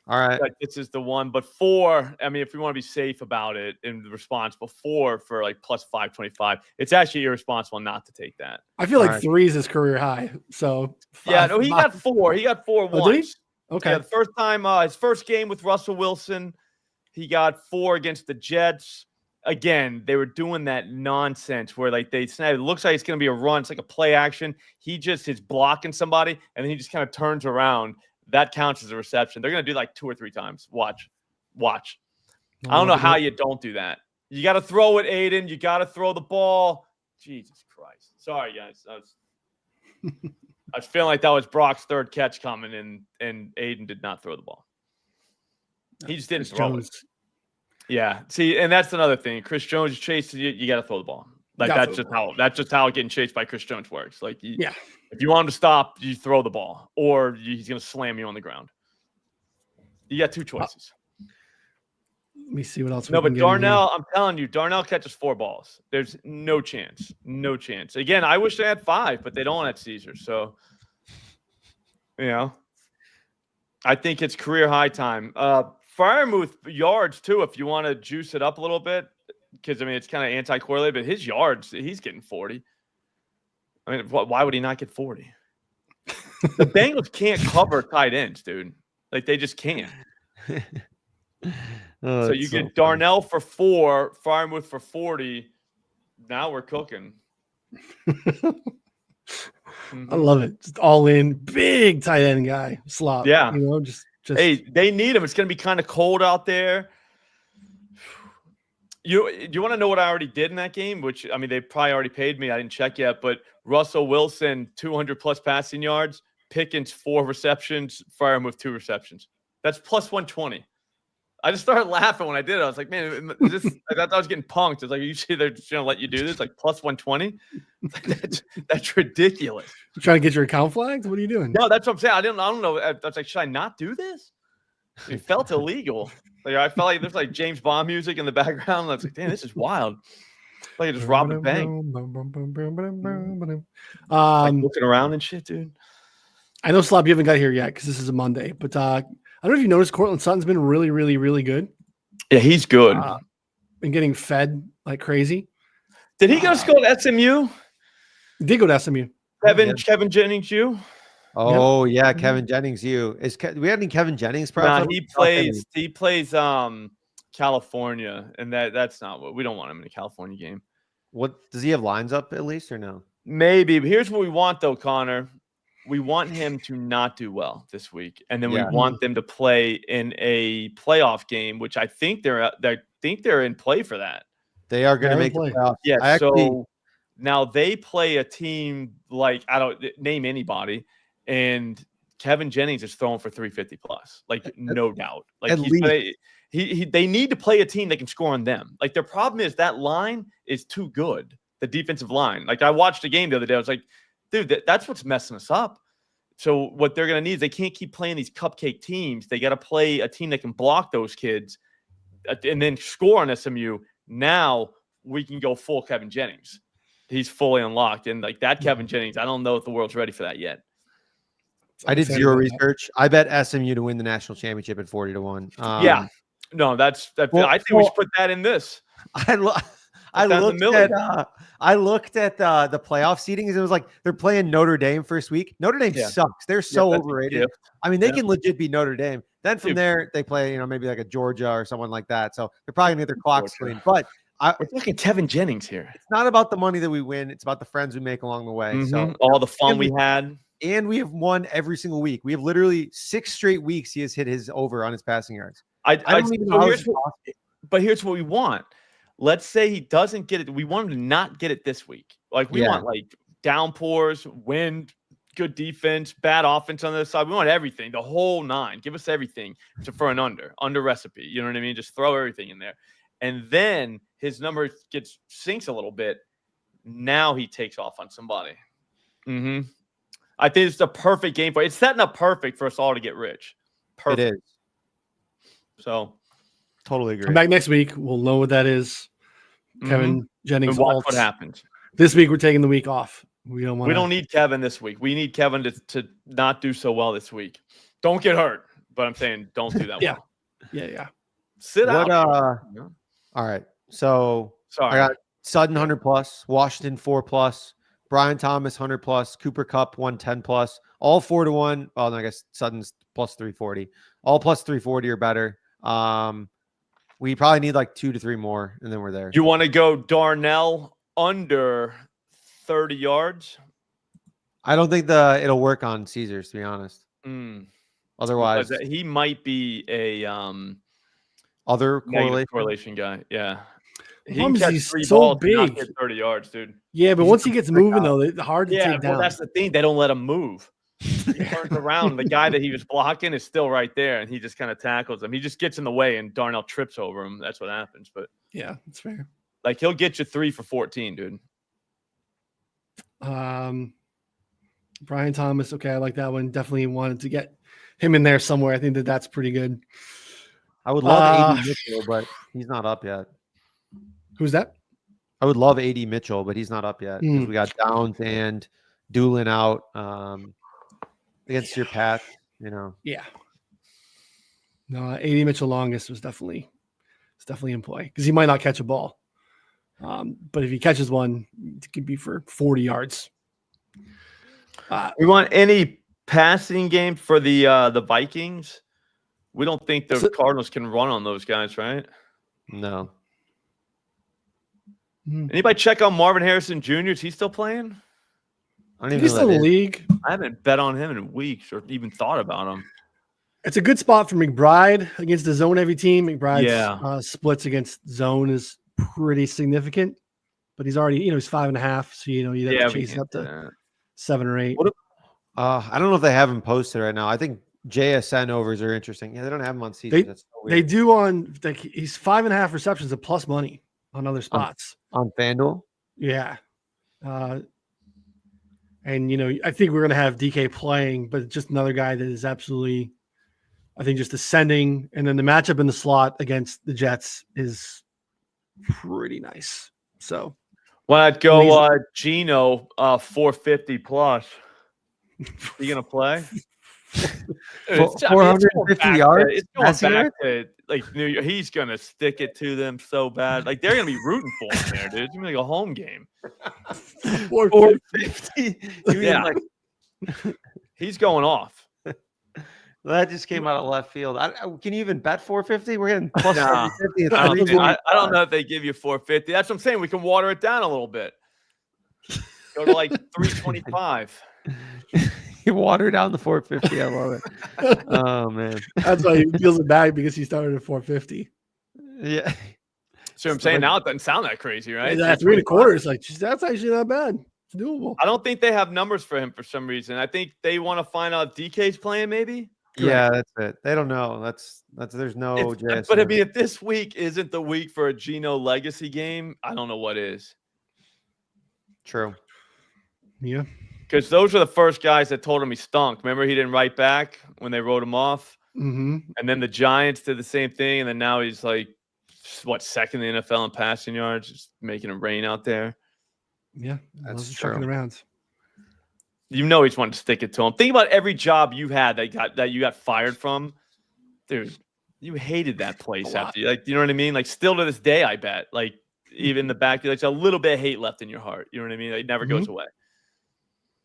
All right. Like, this is the one. But 4, I mean, if we want to be safe about it in the responsible, 4 for like plus 525. It's actually irresponsible not to take that. I feel like 3 is his career high. So 5, yeah, no, he got 4. He got 4 once. Okay. Yeah, the first time, his first game with Russell Wilson, he got 4 against the Jets. Again, they were doing that nonsense where like they snap. It looks like it's going to be a run. It's like a play action. He just is blocking somebody, and then he just kind of turns around. That counts as a reception. They're going to do like 2 or 3 times. Watch. I don't know how you don't do that. You got to throw it, Aiden. You got to throw the ball. Jesus Christ. Sorry, guys. I was feeling like that was Brock's 3rd catch coming, and Aiden did not throw the ball. He just didn't throw it. Yeah. See, and that's another thing. Chris Jones chases you got to throw the ball. Like that's just how getting chased by Chris Jones works. Like, if you want him to stop, you throw the ball, or he's going to slam you on the ground. You got 2 choices. Let me see what else. No, but Darnell, I'm telling you, Darnell catches 4 balls. There's no chance. No chance. Again, I wish they had 5, but they don't at Caesar. So, I think it's career high time. Freiermuth yards too, if you want to juice it up a little bit, because I mean it's kind of anti-correlated, but his yards, he's getting 40. I mean, why would he not get 40? The Bengals can't cover tight ends, dude. Like they just can't. So you get Darnell for 4, Freiermuth for 40. Now we're cooking. I love it. Just all in, big tight end guy slot. Yeah, just. Hey, they need him. It's going to be kind of cold out there. You want to know what I already did in that game? Which, I mean, they probably already paid me. I didn't check yet. But Russell Wilson, 200-plus passing yards. Pickens, 4 receptions. Freiermuth, 2 receptions. That's plus 120. I just started laughing when I did it. I was like, man, I thought I was getting punked. It's like, you see they're just going to let you do this? Like, plus 120? That's ridiculous. You trying to get your account flagged? What are you doing? No, that's what I'm saying. I don't know. I was like, should I not do this? It felt illegal. Like I felt like there's like James Bond music in the background. I was like, damn, this is wild. Like I just robbed a bank. Like looking around and shit, dude. I know, Slob, you haven't got here yet because this is a Monday, but I don't know if you noticed Cortland Sutton's been really, really, really good. Yeah, he's good. Been getting fed like crazy. Did he go to SMU? He did go to SMU. Kevin Jennings, you? Oh yeah, Kevin Jennings. You do we have any Kevin Jennings? Nah, he plays California, and that's not what we don't want him in a California game. What does he have lines up at least or no? Maybe. But here's what we want though, Connor. We want him to not do well this week, and then we want them to play in a playoff game, which I think they're in play for that. They are going to make the playoffs. Yeah. So now they play a team like I don't name anybody, and Kevin Jennings is throwing for 350 plus, like no doubt. Like they need to play a team that can score on them. Like their problem is that line is too good. The defensive line. Like I watched a game the other day. I was like, dude, that's what's messing us up. So what they're going to need is they can't keep playing these cupcake teams. They got to play a team that can block those kids and then score on SMU. Now we can go full Kevin Jennings. He's fully unlocked. And like that Kevin Jennings, I don't know if the world's ready for that yet. I did zero research. I bet SMU to win the national championship at 40-1. Yeah. No, I think we should put that in this. I I looked at the playoff seedings. It was like they're playing Notre Dame first week. Notre Dame sucks. They're so overrated. I mean, they can legit beat Notre Dame. Then from there, they play, maybe like a Georgia or someone like that. So they're probably gonna get their clocks clean. But we're talking Tevin Jennings here. It's not about the money that we win. It's about the friends we make along the way. So all the fun we had. And we have won every single week. We have literally 6 straight weeks he has hit his over on his passing yards. I don't even know but here's what we want. Let's say he doesn't get it. We want him to not get it this week. Like we want like downpours, wind, good defense, bad offense on the other side. We want everything, the whole 9. Give us everything for an under recipe. You know what I mean? Just throw everything in there. And then his number sinks a little bit. Now he takes off on somebody. I think it's the perfect game for it. It's setting up perfect for us all to get rich. Perfect. It is. So totally agree. Come back next week. We'll know what that is. Kevin Jennings. And watch what happens. This week we're taking the week off. We don't need Kevin this week. We need Kevin to not do so well this week. Don't get hurt. But I'm saying don't do that well. Yeah. Sit out. All right. So sorry. I got Sutton 100+, Washington 4+, Brian Thomas 100+, Cooper Kupp 110+, all 4-1. Well, no, I guess Sutton's plus 340. All plus 340 or better. We probably need like 2 to 3 more, and then we're there. You want to go Darnell under 30 yards? I don't think it'll work on Caesars, to be honest. Otherwise, he might be a other correlation guy. Yeah. He can catch 3 balls big. Not get 30 yards, dude. Yeah, but once he gets moving, though, it's hard to take down. Well, that's the thing. They don't let him move. He turns around. The guy that he was blocking is still right there, and he just kind of tackles him. He just gets in the way, and Darnell trips over him. That's what happens. But yeah, that's fair. Like, he'll get you 3 for 14, dude. Brian Thomas. Okay, I like that one. Definitely wanted to get him in there somewhere. I think that's pretty good. I would love A.D. Mitchell, but he's not up yet. Who's that? I would love A.D. Mitchell, but he's not up yet because we got Downs and Doolin out against your Pat. Yeah. No, A.D. Mitchell longest was definitely in play because he might not catch a ball. But if he catches one, it could be for 40 yards. We want any passing game for the Vikings. We don't think the Cardinals can run on those guys, right? No. Anybody check on Marvin Harrison Jr.? Is he still playing? I don't even He's still in the league. I haven't bet on him in weeks or even thought about him. It's a good spot for McBride against the zone-heavy team. McBride's splits against zone is pretty significant, but he's already, he's 5.5, so you have to chase up to 7 or 8. I don't know if they have him posted right now. I think JSN overs are interesting. Yeah, they don't have him on season. That's so weird. They do on he's 5.5 receptions at plus money on other spots on FanDuel. Yeah, and I think we're gonna have DK playing, but just another guy that is absolutely, I think, just ascending. And then the matchup in the slot against the Jets is pretty nice. So, why not go Geno 450 plus? You gonna play? 450 yards. It's going back to like New York. He's gonna stick it to them so bad. Like they're gonna be rooting for him there, dude. It's gonna be like a home game. 450. Yeah, he's going off. That just came out of left field. Can you even bet 450? We're getting plus 450. I don't know if they give you 450. That's what I'm saying. We can water it down a little bit. Go to like 325. You water down the 450. I love it. Oh man, that's why he feels it bad because he started at 450. Yeah. So I'm saying now it doesn't sound that crazy, right? Yeah, 3 1/4 is like that's actually not bad. It's doable. I don't think they have numbers for him for some reason. I think they want to find out if DK's playing, maybe. Yeah, that's it. They don't know. That's there's no. But I mean, if this week isn't the week for a Geno legacy game, I don't know what is. True. Yeah. Because those are the first guys that told him he stunk. Remember, he didn't write back when they wrote him off. Mm-hmm. And then the Giants did the same thing. And then now he's like, second in the NFL in passing yards, just making it rain out there. Yeah, that's true. Around. He's wanted to stick it to him. Think about every job you had that you got fired from. Dude, you hated that place after. Like, you know what I mean? Like, still to this day, I bet. Like, even the back, there's a little bit of hate left in your heart. You know what I mean? It never goes away.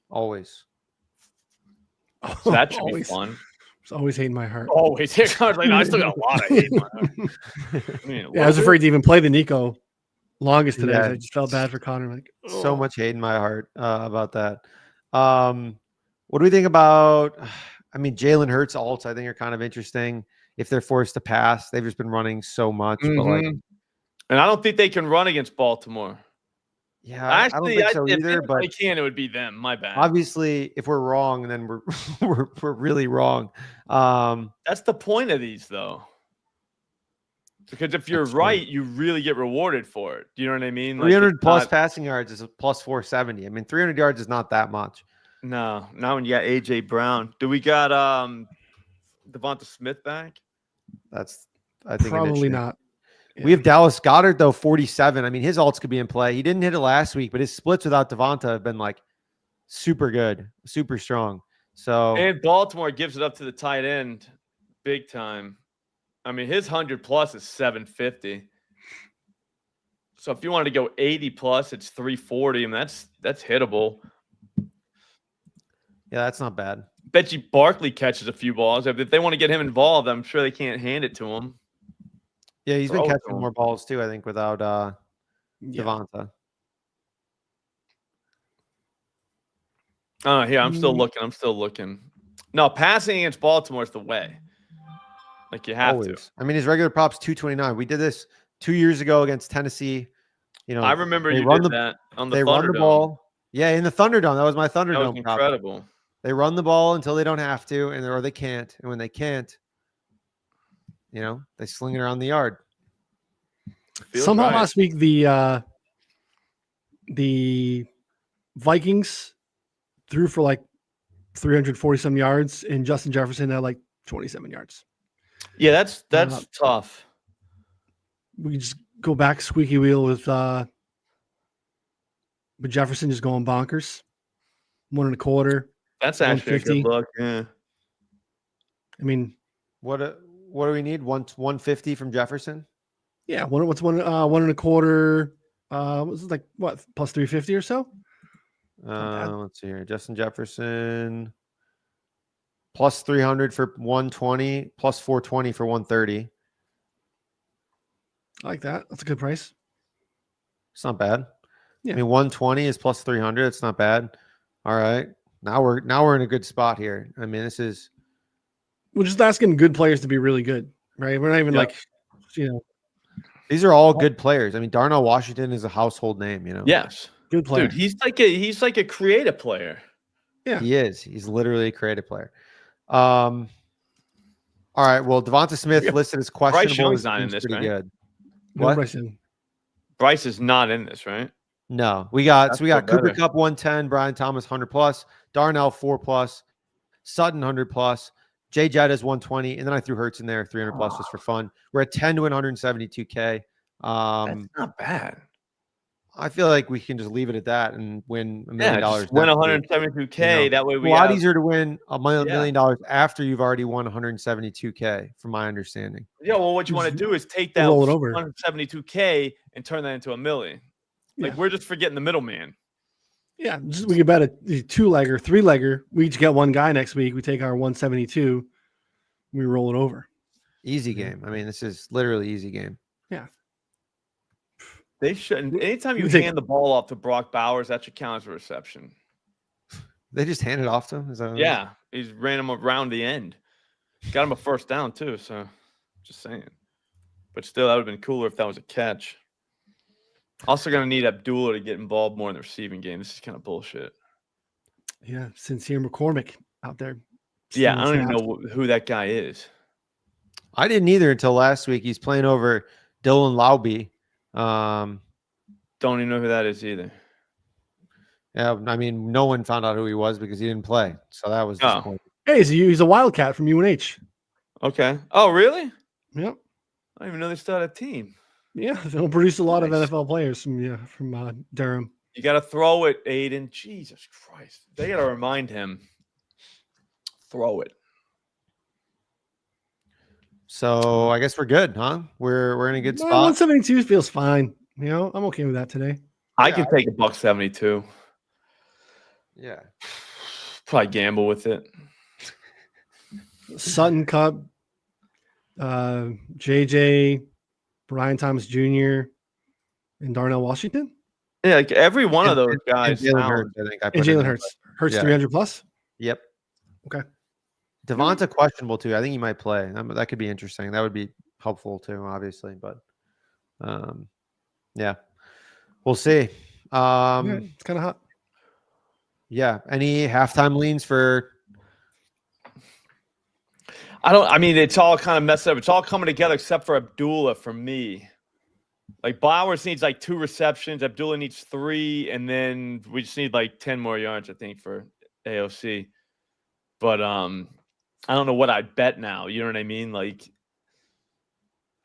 Always. So that should Always. be fun. It's always hate in my heart. Always. Like, no, I still got a lot of hate in my heart. I mean, I was afraid to even play the Nico longest today. Yeah. I just felt bad for Connor. Like, so much hate in my heart about that. What do we think about? I mean, Jalen Hurts alts, I think, are kind of interesting if they're forced to pass. They've just been running so much, but like, and I don't think they can run against Baltimore. Yeah, actually, I don't think so either. But they can, it would be them. My bad. Obviously, if we're wrong, then we're really wrong. That's the point of these, though. Because if you're right, you really get rewarded for it. Do you know what I mean? 300 plus passing yards is a plus 470. I mean, 300 yards is not that much. No, not when you got AJ Brown. Do we got Devonta Smith back? I think probably not. Yeah. We have Dallas Goedert though, 47. I mean, his alts could be in play. He didn't hit it last week, but his splits without Devonta have been like super good, super strong. So and Baltimore gives it up to the tight end big time. I mean, his 100 plus is 750. So if you wanted to go 80 plus, it's 340. I mean, that's hittable. Yeah, that's not bad. Bet you Barkley catches a few balls. If they want to get him involved, I'm sure they can't hand it to him. Yeah, he's been catching more balls too, I think, without Devonta. Oh, yeah, I'm still looking. No, passing against Baltimore is the way. Like you have to. I mean, his regular props 229. We did this 2 years ago against Tennessee. You know, I remember you did that on the Thunderdome. They run the ball. Yeah, in the Thunderdome. That was my Thunderdome. That was incredible. Prop. They run the ball until they don't have to, or they can't. And when they can't, you know, they sling it around the yard. Somehow last week the Vikings threw for like 340 some yards, and Justin Jefferson had like 27 yards. Yeah, that's tough. We just go back squeaky wheel with Jefferson just going bonkers. 1.25. That's actually a good look. Yeah. I mean, what do we need? 150 from Jefferson? Yeah, what's 1.25? Was it like what, plus 350 or so? Let's see here. Justin Jefferson plus 300 for 120, plus 420 for 130. I like that. That's a good price. It's not bad. Yeah. I mean, 120 is plus 300. It's not bad. All right. Now we're in a good spot here. I mean, we're just asking good players to be really good, right? We're not even like, you know. These are all good players. I mean, Darnell Washington is a household name, you know. Yes. Good player. Dude, he's like a creative player. Yeah. He is. He's literally a creative player. All right. Well, Devonta Smith listed as questionable. Bryce Young's not in this, pretty right? good. What? Bryce is not in this, right? No. We got Cooper Kupp 110, Brian Thomas 100 plus, Darnell 4 plus, Sutton 100 plus, Jay Jett is 120, and then I threw Hurts in there 300 plus just for fun. We're at 10 to win 172K. That's not bad. I feel like we can just leave it at that and win $1 million. Just win 172K. You know, that way a lot easier to win $1 million after you've already won 172K, from my understanding. Yeah, well, what you want to do is take that 172K and turn that into $1 million. Like we're just forgetting the middleman. Yeah, we could bet a 2-legger, 3-legger. We each get one guy next week. We take our 172. We roll it over. Easy game. I mean, this is literally easy game. Yeah. They shouldn't. Anytime you hand the ball off to Brock Bowers, that should count as a reception. They just hand it off to him? Yeah. He's ran him around the end. Got him a first down, too. So, just saying. But still, that would have been cooler if that was a catch. Also going to need Abdullah to get involved more in the receiving game. This is kind of bullshit. Yeah. Sincere McCormick out there. Yeah, I don't even know who that guy is. I didn't either until last week. He's playing over Dylan Laube. Don't even know who that is either. Yeah, I mean, no one found out who he was because he didn't play. So that was disappointing. Hey, he's a Wildcat from UNH. Okay. Oh, really? Yep. I didn't even know they still had a team. Yeah, they'll produce a lot of NFL players from Durham. You got to throw it, Aiden. Jesus Christ. They got to remind him. Throw it. So I guess we're good, huh? We're in a good spot. 172 feels fine. I'm okay with that today. I can take $1.72. Yeah. Probably gamble with it. Sutton Cup, JJ, Brian Thomas Jr., and Darnell Washington. Yeah, like every one of those guys. And Jalen Hurts, I think I put And in Jalen there, Hurts. Hurts yeah. 300 plus. Yep. Okay. Devonta questionable too. I think he might play. That could be interesting. That would be helpful too, obviously. But yeah, we'll see. Yeah, it's kind of hot. Yeah. Any halftime leans for? I mean, it's all kind of messed up. It's all coming together except for Abdullah for me. Like Bowers needs like 2 receptions. Abdullah needs 3. And then we just need like 10 more yards, I think, for AOC. But I don't know what I'd bet now. You know what I mean? Like,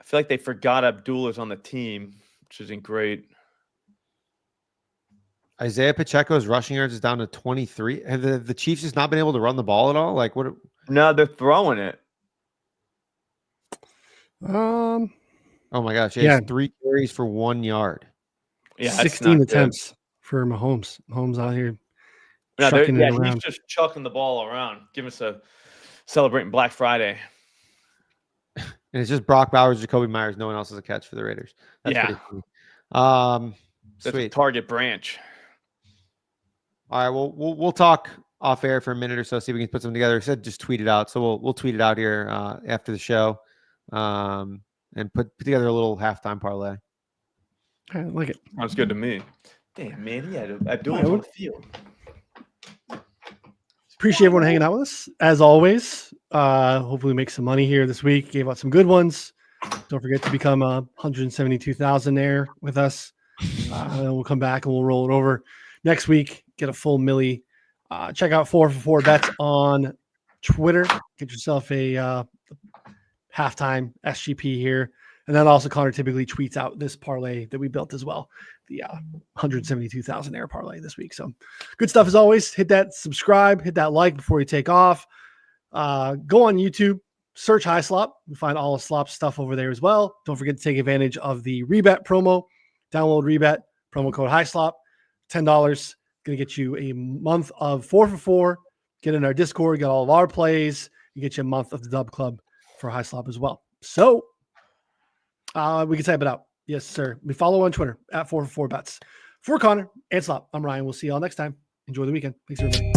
I feel like they forgot Abdullah's on the team, which isn't great. Isaiah Pacheco's rushing yards is down to 23. Have the Chiefs just not been able to run the ball at all? Like what? No, they're throwing it. Oh my gosh! He has 3 carries for 1 yard. Yeah, 16 attempts for Mahomes. Mahomes out here. He's just chucking the ball around. Give us a celebrating Black Friday. And it's just Brock Bowers, Jacoby Myers. No one else has a catch for the Raiders. That's pretty funny. That's sweet. a target branch. All right, well, we'll talk off air for a minute or so, see if we can put something together. I said just tweet it out, so we'll tweet it out here after the show, and put together a little halftime parlay. I like it. Sounds good to me. Damn, man, he had Abdullah on the field. Appreciate everyone hanging out with us as always. Hopefully, make some money here this week. Gave out some good ones. Don't forget to become 172,000 there with us. We'll come back and we'll roll it over next week. Get a full milli. Check out 4for4 bets on Twitter. Get yourself a halftime SGP here. And then also Connor typically tweets out this parlay that we built as well. The 172,000 air parlay this week. So good stuff as always. Hit that subscribe, hit that like before you take off. Go on YouTube, search High Slop. You find all the Slop stuff over there as well. Don't forget to take advantage of the Rebet promo. Download Rebet, promo code High Slop, $10. Going to get you a month of 4for4. Get in our Discord, get all of our plays. You get you a month of the Dub Club for High Slop as well. So we can type it out. Yes, sir. We follow on Twitter at 4for4bets. For Connor and Slop, I'm Ryan. We'll see y'all next time. Enjoy the weekend. Thanks, everybody.